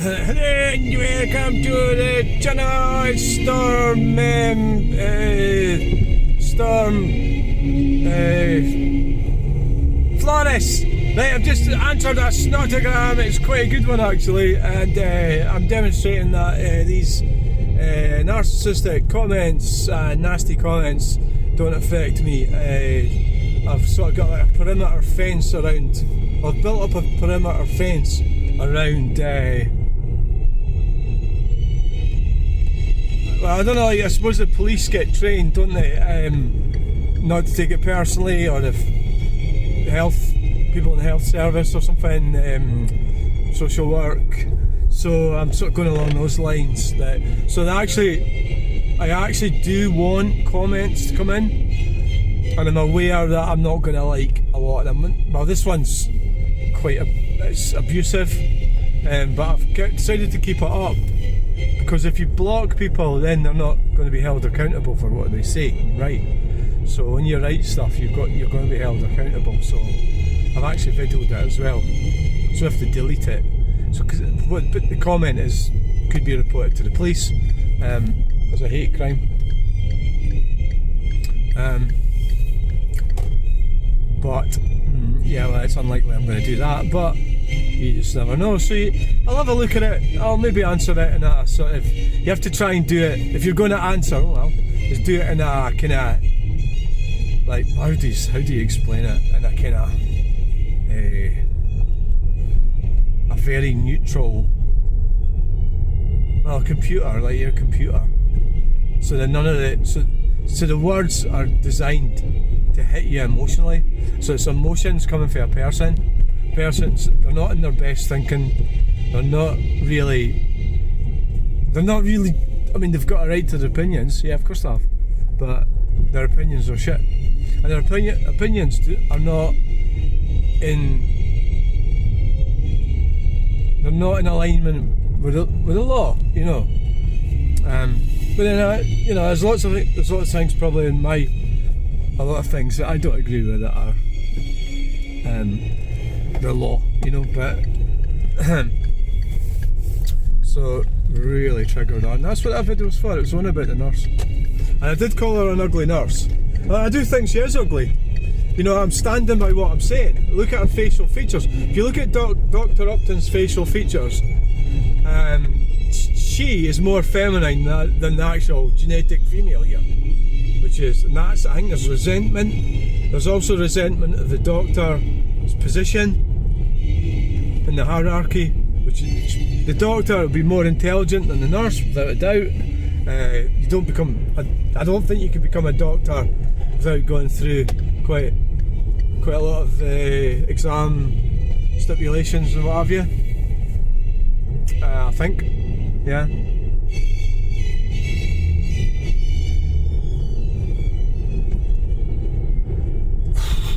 And welcome to the channel. Floris. Right, I've just answered a snotogram. It's quite a good one actually, and I'm demonstrating that these narcissistic comments, nasty comments, don't affect me. I've sort of got like a perimeter fence around. I've built up a perimeter fence around. Well, I don't know. Like, I suppose the police get trained, don't they? Not to take it personally, or if people in the health service or something, social work. So I'm sort of going along those lines. I actually do want comments to come in, and I'm aware that I'm not going to like a lot of them. Well, this one's it's abusive, but I've decided to keep it up because if you block people, then they're not going to be held accountable for what they say, right? So when you write stuff, you're going to be held accountable. So I've actually videoed it as well, so I have to delete it. So, but the comment could be reported to the police as a hate crime. But yeah, well, it's unlikely I'm going to do that. But you just never know. So I'll have a look at it. I'll maybe answer it in a sort of. You have to try and do it if you're going to answer. Well, just do it in a kind of like how do you explain it in a kind of a very neutral, well, computer, like your computer. So that none of the so the words are designed to hit you emotionally. So it's emotions coming from a person. Persons, they're not in their best thinking. They're not really. I mean, they've got a right to their opinions. Yeah, of course they have. But their opinions are shit, and their opinions are not in. They're not in alignment with the law, you know. But then there's lots of things probably in a lot of things that I don't agree with that are the law, you know. But so really triggered on. That's what that video was for. It was only about the nurse, and I did call her an ugly nurse. Well, I do think she is ugly. You know, I'm standing by what I'm saying. Look at her facial features. If you look at Dr. Upton's facial features, she is more feminine than the actual genetic female here. I think there's resentment. There's also resentment of the doctor's position in the hierarchy, which the doctor will be more intelligent than the nurse, without a doubt. I don't think you can become a doctor without going through quite a lot of exam stipulations and what have you. I think, yeah.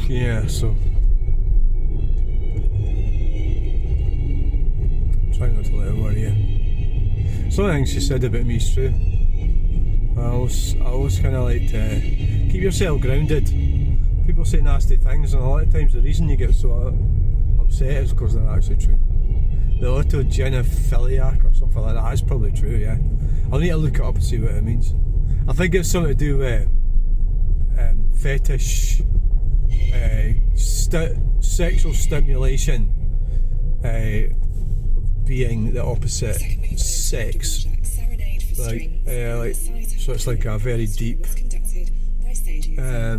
Yeah, so I'm trying not to let it worry you. Some of the things she said about me is true. I always kind of like to keep yourself grounded. People say nasty things, and a lot of times the reason you get so upset is because they're actually true. The autogenephiliac or something like that is probably true, yeah. I'll need to look it up and see what it means. I think it's something to do with fetish, sexual stimulation, being the opposite sex. So it's like a very deep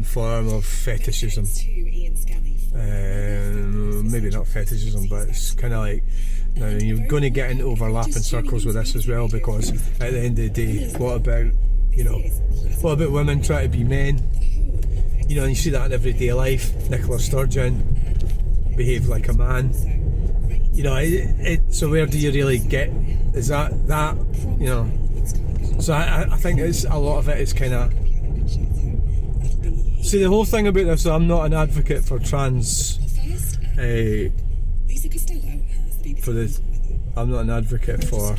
form of fetishism. Maybe not fetishism, but it's kind of like, now you're going to get into overlapping circles with this as well, because at the end of the day, what about women trying to be men? You know, and you see that in everyday life. Nicola Sturgeon behaved like a man. You know, so where do you really get? Is that you know? So I think it's a lot of it is kind of. See, the whole thing about this, I'm not an advocate for trans. I'm not an advocate for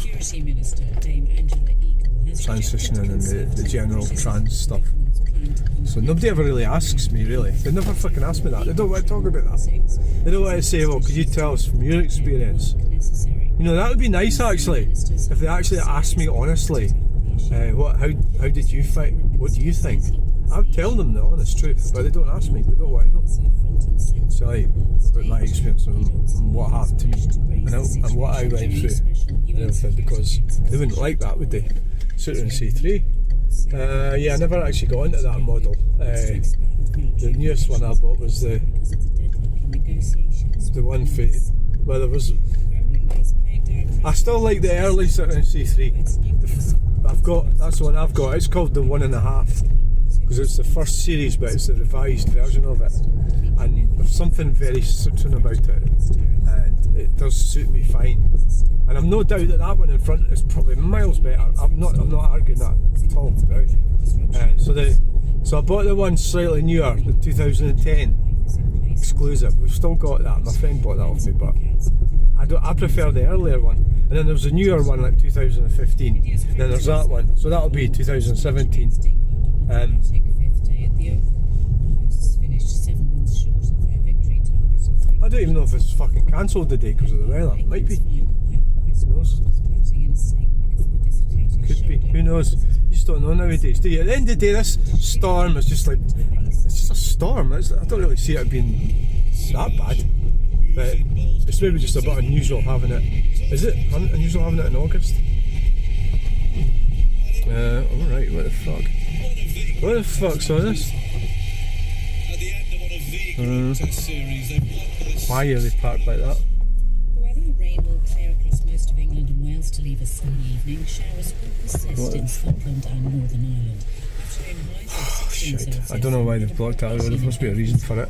transitioning and the general trans stuff. So nobody ever really asks me, really. They never fucking ask me that. They don't want to talk about that. They don't want to say, well, could you tell us from your experience You know, that would be nice actually, if they actually asked me honestly, how did you find, what do you think? I'll tell them the honest truth, but they don't ask me, they don't want to know. So like, about my experience and what happened to me, and what I went through and everything, because they wouldn't like that, would they? Stirling C3. Yeah, I never actually got into that model. The newest one I bought was the one for, well, there was, I still like the early Stirling C3. That's the one I've got. It's called the 1.5 because it's the first series, but it's the revised version of it. And there's something very certain about it, and it does suit me fine. And I'm no doubt that that one in front is probably miles better. I'm not arguing that at all, right? So I bought the one slightly newer, the 2010 exclusive. We've still got that. My friend bought that off me, but I prefer the earlier one. And then there's a newer one like 2015. And then there's that one. So that'll be 2017. I don't even know if it's fucking cancelled today because of the weather. It might be. Who knows? Could be. Who knows? You just don't know nowadays, do you? At the end of the day, this storm is just like, it's just a storm. I don't really see it being that bad. But it's maybe just a bit unusual having it. Is it unusual having it in August? Alright, what the fuck? What the fuck's on this? Why are they parked like that? The weather, rain will clear across most of England and Wales to leave a sunny evening. Showers will persist in Scotland and Northern Ireland. Oh shit, I don't know why they've blocked that road. There must be a reason for it.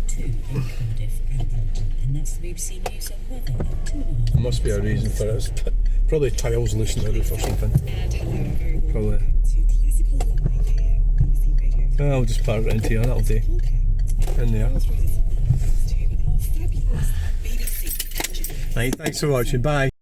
22 in Cardiff and London. And that's the BBC News and Weather at 2:30. There must be a reason for it. It's probably tiles loose in the roof or something. Probably. I'll just park it into here, that'll do. In there. Right, thanks for watching, bye.